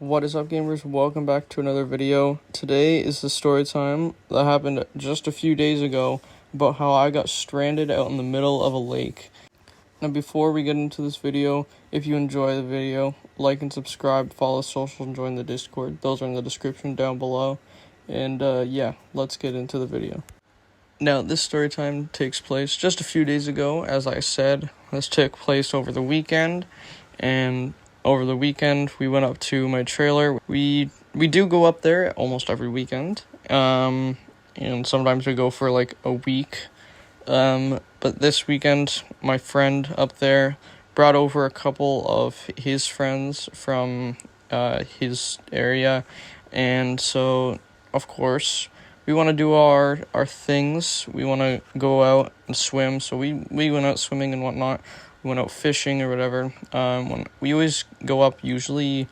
What is up, gamers? Welcome back to another video. Today is the story time that happened just a few days ago about how I got stranded out in the middle of a lake. Now, before we get into this video, if you enjoy the video, like and subscribe, follow socials, and join the Discord. Those are in the description down below. And yeah, let's get into the video. Now, this story time takes place just a few days ago. As I said, this took place over the weekend, and over the weekend we went up to my trailer. We do go up there almost every weekend, and sometimes we go for like a week. But this weekend, my friend up there brought over a couple of his friends from his area, and so of course we want to do our things. We want to go out and swim, so we went out swimming and whatnot. We went out fishing or whatever. We always go up usually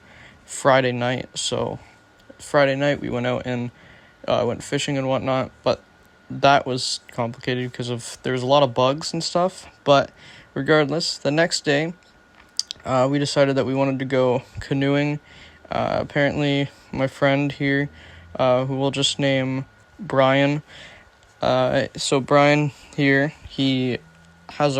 Friday night, so Friday night we went out and went fishing and whatnot, but that was complicated because there was a lot of bugs and stuff. But regardless, the next day we decided that we wanted to go canoeing. Apparently my friend here, who we'll just name Brian. So Brian here, he has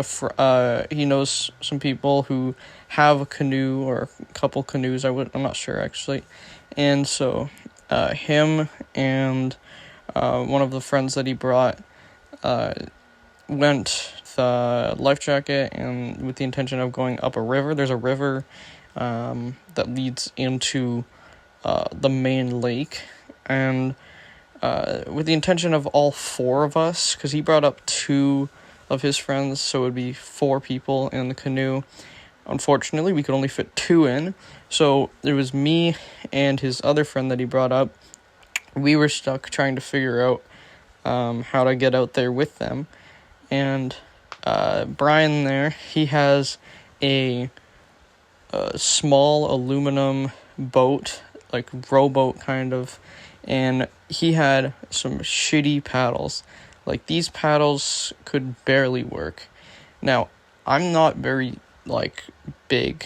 he knows some people who have a canoe or a couple canoes. I'm not sure actually. And so him and one of the friends that he brought went with a life jacket and with the intention of going up a river. There's a river that leads into the main lake, and with the intention of all four of us, because he brought up two of his friends, so it would be 4 people in the canoe. Unfortunately, we could only fit 2 in, so there was me and his other friend that he brought up. We were stuck trying to figure out how to get out there with them, and Brian there, he has a small aluminum boat, like rowboat kind of, and he had some shitty paddles. Like, these paddles could barely work. Now, I'm not very, big,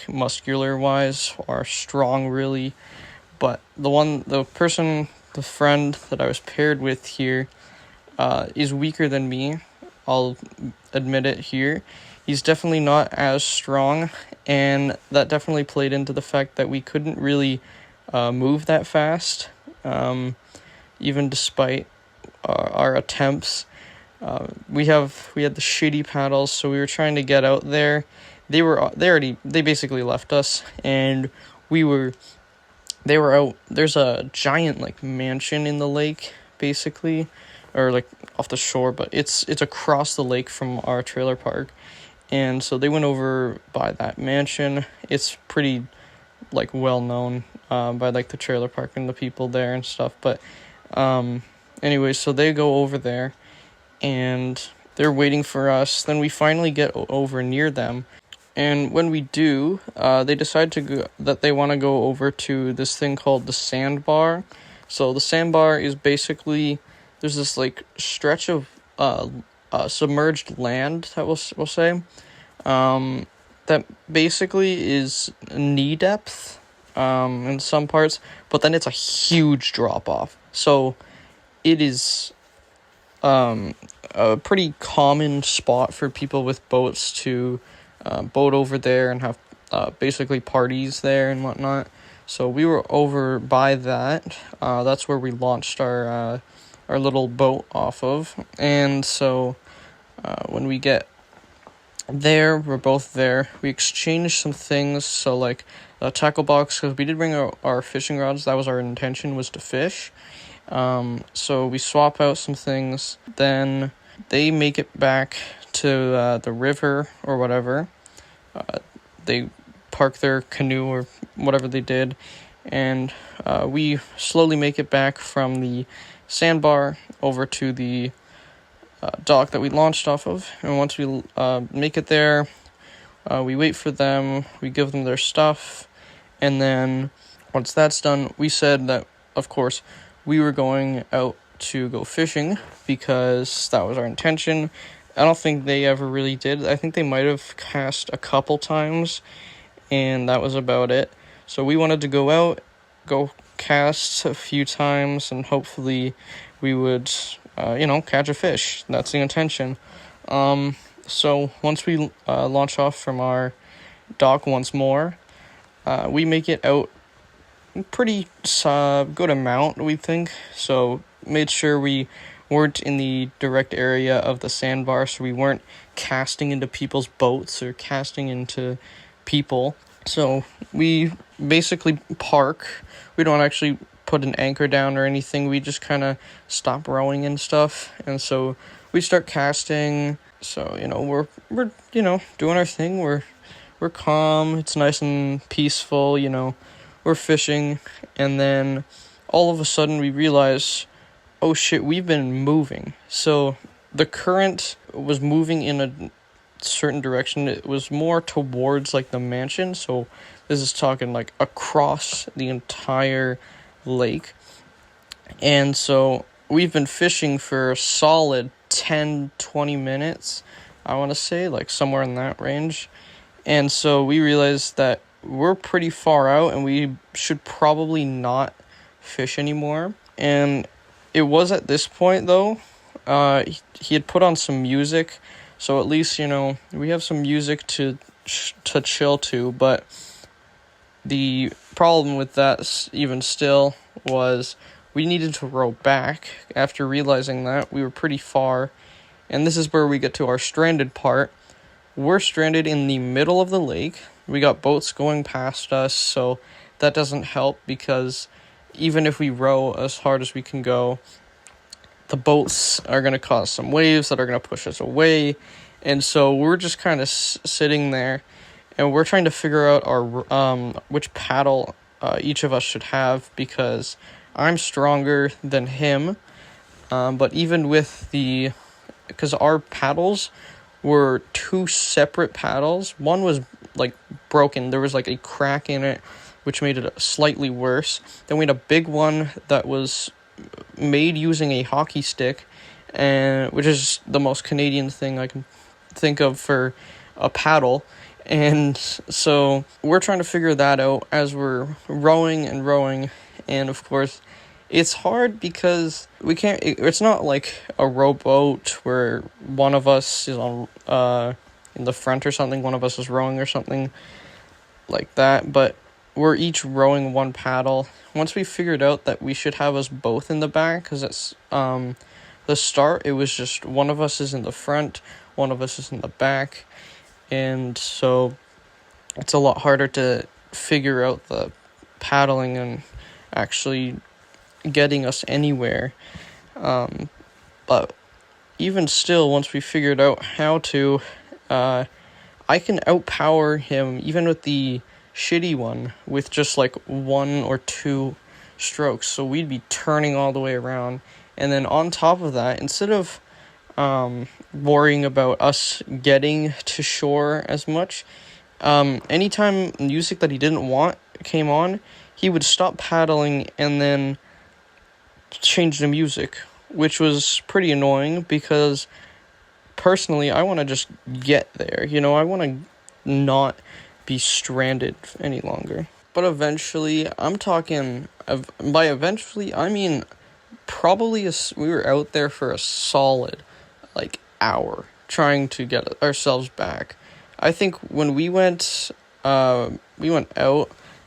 muscular-wise, or strong, really, but the friend that I was paired with here, is weaker than me. I'll admit it here. He's definitely not as strong, and that definitely played into the fact that we couldn't really move that fast, even despite our attempts. We had the shitty paddles, so we were trying to get out there. They basically left us, and they were out. There's a giant mansion in the lake, basically, or off the shore, but it's across the lake from our trailer park. And so they went over by that mansion. It's pretty well known by the trailer park and the people there and stuff, but anyway, so they go over there, and they're waiting for us. Then we finally get over near them, and when we do, they decide that they want to go over to this thing called the sandbar. So the sandbar is basically, there's this stretch of submerged land, that we'll say, that basically is knee depth in some parts, but then it's a huge drop off. So it is a pretty common spot for people with boats to boat over there and have basically parties there and whatnot. So we were over by that. That's where we launched our little boat off of. And so when we get there, we're both there. We exchanged some things. So a tackle box, because we did bring our fishing rods. That was our intention, was to fish. So we swap out some things. Then they make it back to the river or whatever. They park their canoe or whatever they did, and we slowly make it back from the sandbar over to the dock that we launched off of. And once we make it there, we wait for them, we give them their stuff, and then once that's done, we said that, of course, we were going out to go fishing because that was our intention. I don't think they ever really did. I think they might have cast a couple times, and that was about it. So we wanted to go out, go cast a few times, and hopefully we would, catch a fish. That's the intention. So once we launch off from our dock once more, we make it out pretty good amount, we think. So made sure we weren't in the direct area of the sandbar, so we weren't casting into people's boats or casting into people. So we basically park. We don't actually put an anchor down or anything. We just kind of stop rowing and stuff. And so we start casting. So, we're doing our thing. We're calm. It's nice and peaceful, We're fishing, and then all of a sudden we realize, oh shit, we've been moving. So the current was moving in a certain direction. It was more towards like the mansion, so this is talking like across the entire lake. And so we've been fishing for a solid 10-20 minutes, I want to say, like somewhere in that range. And so we realized that we're pretty far out and we should probably not fish anymore. And it was at this point, though, he had put on some music, so at least, we have some music to chill to. But the problem with that, even still, was we needed to row back. After realizing that, we were pretty far, and this is where we get to our stranded part. We're stranded in the middle of the lake. We got boats going past us, so that doesn't help, because even if we row as hard as we can go, the boats are going to cause some waves that are going to push us away. And so we're just kind of sitting there, and we're trying to figure out our which paddle each of us should have, because I'm stronger than him. But even with because our paddles were two separate paddles. One was like broken. There was like a crack in it, which made it slightly worse. Then we had a big one that was made using a hockey stick, and which is the most Canadian thing I can think of for a paddle. And so we're trying to figure that out as we're rowing, and of course it's hard because it's not like a rowboat where one of us is on in the front or something, one of us is rowing or something like that, but we're each rowing one paddle. Once we figured out that we should have us both in the back, because it's the start, it was just one of us is in the front, one of us is in the back, and so it's a lot harder to figure out the paddling and actually getting us anywhere. But even still, once we figured out how to, I can outpower him even with the shitty one with just like 1 or 2 strokes. So we'd be turning all the way around, and then on top of that, instead of worrying about us getting to shore as much, anytime music that he didn't want came on, he would stop paddling and then change the music, which was pretty annoying, because personally I want to just get there, I want to not be stranded any longer. But eventually, I'm talking, by eventually I mean probably we were out there for a solid hour trying to get ourselves back. I think when we went out,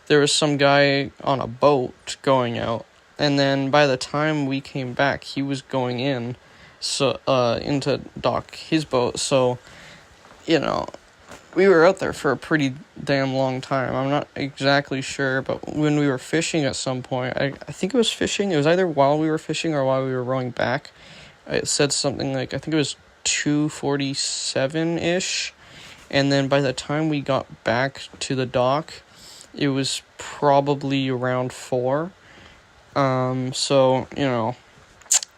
there was some guy on a boat going out, and then by the time we came back, he was going in, so into dock his boat. So, we were out there for a pretty damn long time. I'm not exactly sure, but when we were fishing at some point, I think it was fishing. It was either while we were fishing or while we were rowing back. It said something like, I think it was 2:47-ish, and then by the time we got back to the dock, it was probably around 4. So,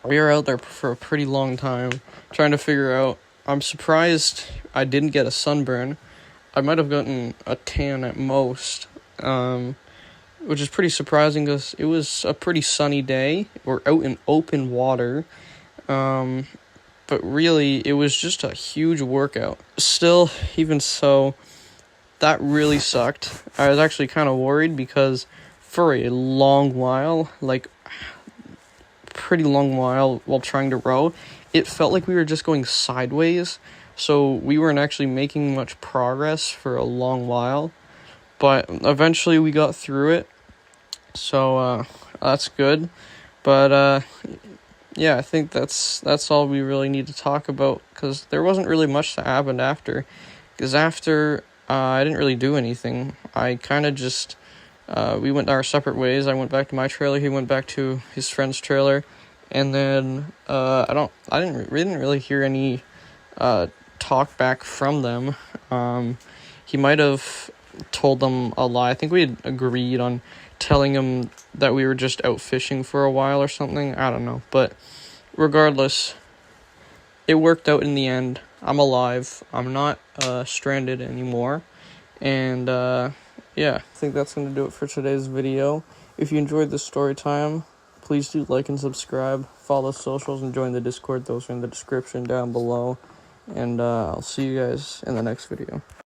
we were out there for a pretty long time trying to figure out. I'm surprised I didn't get a sunburn. I might have gotten a tan at most, which is pretty surprising because it was a pretty sunny day. We're out in open water, but really it was just a huge workout. Still, even so, that really sucked. I was actually kind of worried because for a long while, like pretty long while trying to row, it felt like we were just going sideways. So we weren't actually making much progress for a long while. But eventually we got through it. So that's good. But yeah, I think that's all we really need to talk about, because there wasn't really much that happened after. Because after, I didn't really do anything. I kind of just, we went our separate ways. I went back to my trailer. He went back to his friend's trailer, and then we didn't really hear any talk back from them. He might have told them a lie. I think we had agreed on telling him that we were just out fishing for a while or something. I don't know, but regardless, it worked out in the end. I'm alive. I'm not stranded anymore. And yeah, I think that's going to do it for today's video. If you enjoyed this story time, please do like and subscribe, follow the socials, and join the Discord. Those are in the description down below. And I'll see you guys in the next video.